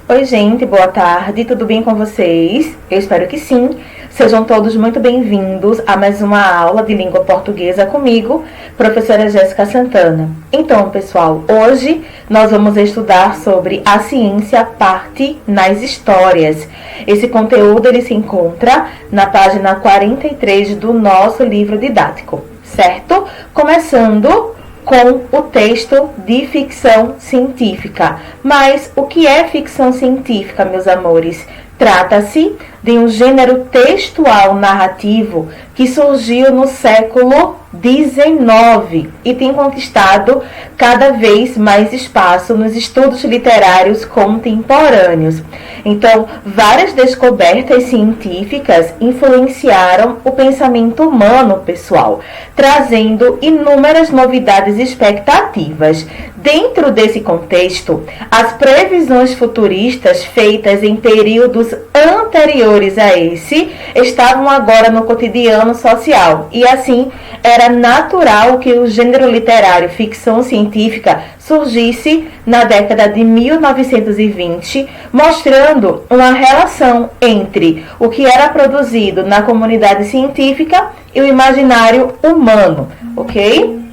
Oi, gente, boa tarde, tudo bem com vocês? Eu espero que sim. Sejam todos muito bem-vindos a mais uma aula de língua portuguesa comigo, professora Jéssica Santana. Então, pessoal, hoje nós vamos estudar sobre a ciência parte nas histórias. Esse conteúdo ele se encontra na página 43 do nosso livro didático, certo? Começando com o texto de ficção científica. Mas o que é ficção científica, meus amores? Trata-se de um gênero textual narrativo que surgiu no século XIX e tem conquistado cada vez mais espaço nos estudos literários contemporâneos. Então, várias descobertas científicas influenciaram o pensamento humano, pessoal, trazendo inúmeras novidades e expectativas. Dentro desse contexto, as previsões futuristas feitas em períodos anteriores a esse estavam agora no cotidiano social e assim era natural que o gênero literário ficção científica surgisse na década de 1920, mostrando uma relação entre o que era produzido na comunidade científica e o imaginário humano, ok?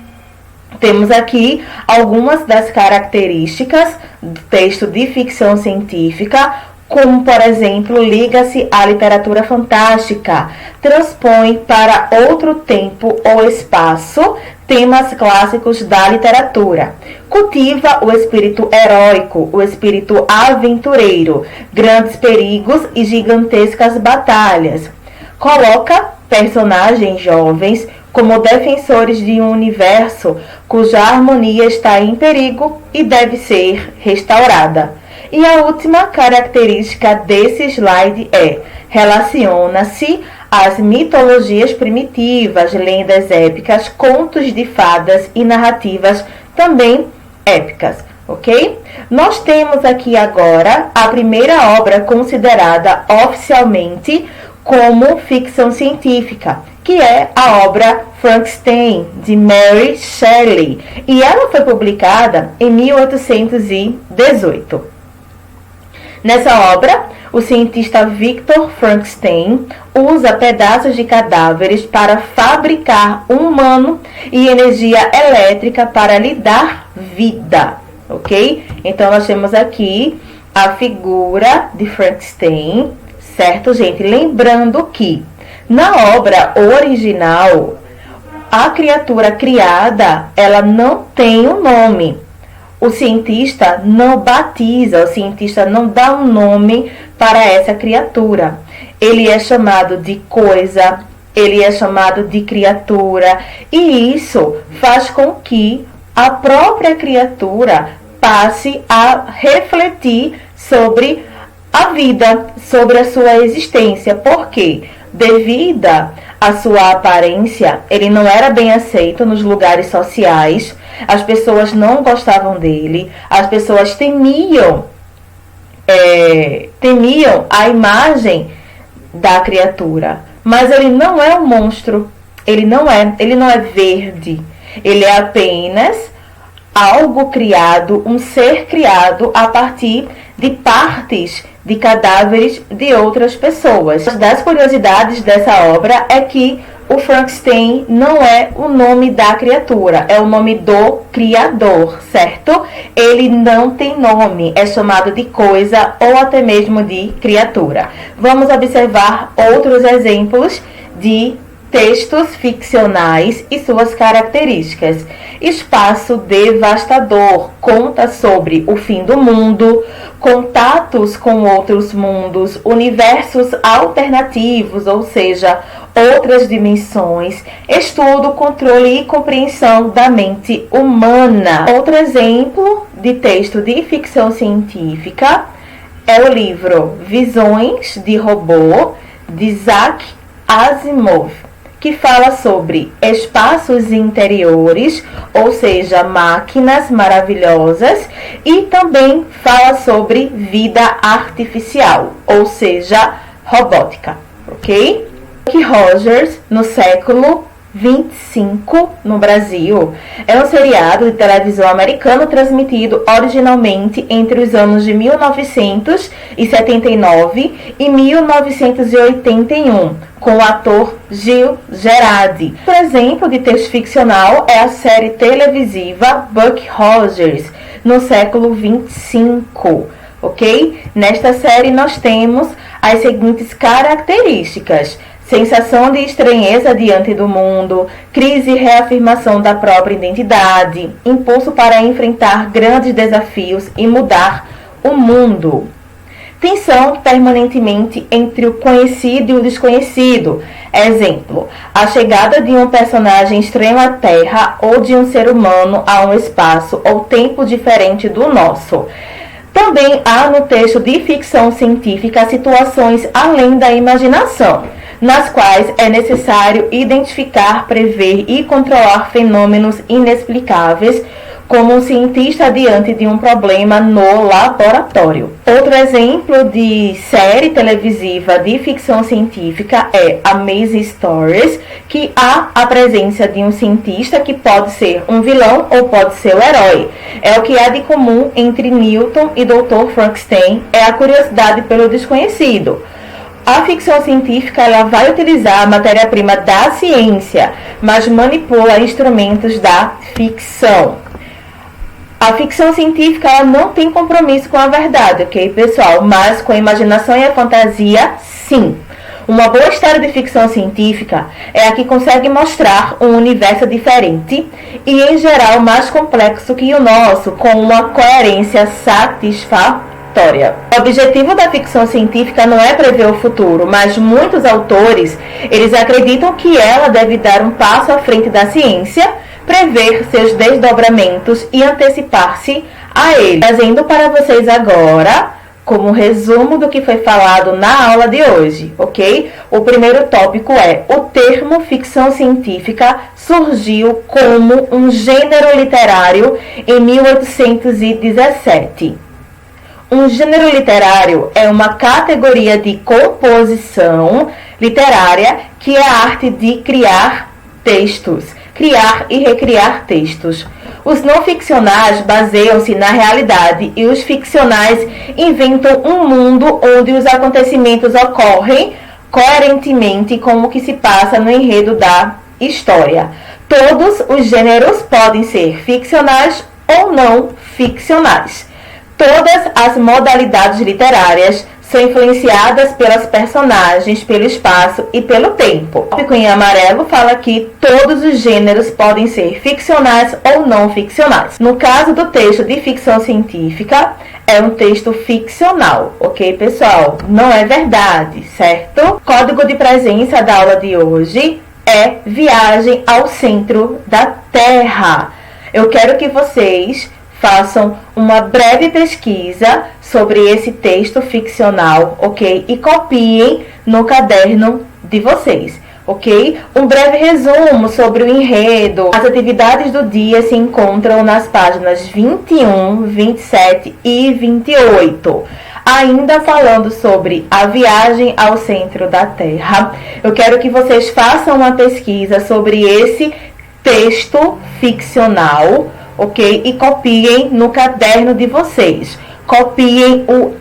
Temos aqui algumas das características do texto de ficção científica, como, por exemplo, liga-se à literatura fantástica, transpõe para outro tempo ou espaço temas clássicos da literatura, cultiva o espírito heróico, o espírito aventureiro, grandes perigos e gigantescas batalhas, coloca personagens jovens como defensores de um universo cuja harmonia está em perigo e deve ser restaurada. E a última característica desse slide relaciona-se às mitologias primitivas, lendas épicas, contos de fadas e narrativas também épicas, ok? Nós temos aqui agora a primeira obra considerada oficialmente como ficção científica, que é a obra Frankenstein, de Mary Shelley, e ela foi publicada em 1818. Nessa obra, o cientista Victor Frankenstein usa pedaços de cadáveres para fabricar um humano e energia elétrica para lhe dar vida, ok? Então, nós temos aqui a figura de Frankenstein, certo, gente? Lembrando que na obra original, a criatura criada, ela não tem um nome. O cientista não batiza, o cientista não dá um nome para essa criatura. Ele é chamado de coisa, ele é chamado de criatura, e isso faz com que a própria criatura passe a refletir sobre a vida, sobre a sua existência. Por quê? Devido à sua aparência, ele não era bem aceito nos lugares sociais, as pessoas não gostavam dele, as pessoas temiam a imagem da criatura. Mas ele não é um monstro, ele não é verde, ele é apenas algo criado, um ser criado a partir de partes de cadáveres de outras pessoas. Uma das curiosidades dessa obra é que o Frankenstein não é o nome da criatura, é o nome do criador, certo? Ele não tem nome, é chamado de coisa ou até mesmo de criatura. Vamos observar outros exemplos de textos ficcionais e suas características. Espaço devastador conta sobre o fim do mundo, contatos com outros mundos, universos alternativos, ou seja, outras dimensões, estudo, controle e compreensão da mente humana. Outro exemplo de texto de ficção científica é o livro Visões de Robô, de Isaac Asimov, que fala sobre espaços interiores, ou seja, máquinas maravilhosas, e também fala sobre vida artificial, ou seja, robótica, ok? Rogers, no século 25 no Brasil. É um seriado de televisão americano transmitido originalmente entre os anos de 1979 e 1981, com o ator Gil Gerard. Por exemplo de texto ficcional é a série televisiva Buck Rogers, no século 25. Ok? Nesta série nós temos as seguintes características: sensação de estranheza diante do mundo, crise e reafirmação da própria identidade, impulso para enfrentar grandes desafios e mudar o mundo. Tensão permanentemente entre o conhecido e o desconhecido. Exemplo, a chegada de um personagem estranho à Terra ou de um ser humano a um espaço ou tempo diferente do nosso. Também há no texto de ficção científica situações além da imaginação, nas quais é necessário identificar, prever e controlar fenômenos inexplicáveis, como um cientista diante de um problema no laboratório. Outro exemplo de série televisiva de ficção científica é Amazing Stories, que há a presença de um cientista que pode ser um vilão ou pode ser o herói. É o que há de comum entre Newton e Dr. Frankenstein, é a curiosidade pelo desconhecido. A ficção científica ela vai utilizar a matéria-prima da ciência, mas manipula instrumentos da ficção. A ficção científica ela não tem compromisso com a verdade, ok, pessoal? Mas com a imaginação e a fantasia, sim. Uma boa história de ficção científica é a que consegue mostrar um universo diferente e, em geral, mais complexo que o nosso, com uma coerência satisfatória. O objetivo da ficção científica não é prever o futuro, mas muitos autores, eles acreditam que ela deve dar um passo à frente da ciência, prever seus desdobramentos e antecipar-se a ele. Trazendo para vocês agora, como resumo do que foi falado na aula de hoje, ok? O primeiro tópico é: o termo ficção científica surgiu como um gênero literário em 1817. Um gênero literário é uma categoria de composição literária que é a arte de criar textos, criar e recriar textos. Os não ficcionais baseiam-se na realidade e os ficcionais inventam um mundo onde os acontecimentos ocorrem coerentemente com o que se passa no enredo da história. Todos os gêneros podem ser ficcionais ou não ficcionais. Todas as modalidades literárias são influenciadas pelas personagens, pelo espaço e pelo tempo. O tópico em amarelo fala que todos os gêneros podem ser ficcionais ou não ficcionais. No caso do texto de ficção científica, é um texto ficcional, ok, pessoal? Não é verdade, certo? Código de presença da aula de hoje é Viagem ao Centro da Terra. Eu quero que vocês façam uma breve pesquisa sobre esse texto ficcional, ok? E copiem no caderno de vocês, ok? Um breve resumo sobre o enredo. As atividades do dia se encontram nas páginas 21, 27 e 28. Ainda falando sobre a viagem ao centro da Terra, eu quero que vocês façam uma pesquisa sobre esse texto ficcional, ok? E copiem no caderno de vocês. Copiem o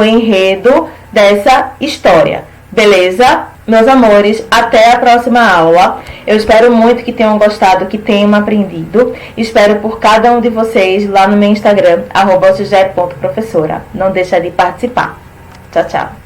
enredo dessa história. Beleza? Meus amores, até a próxima aula. Eu espero muito que tenham gostado, que tenham aprendido. Espero por cada um de vocês lá no meu Instagram, @professora. Não deixa de participar. Tchau, tchau.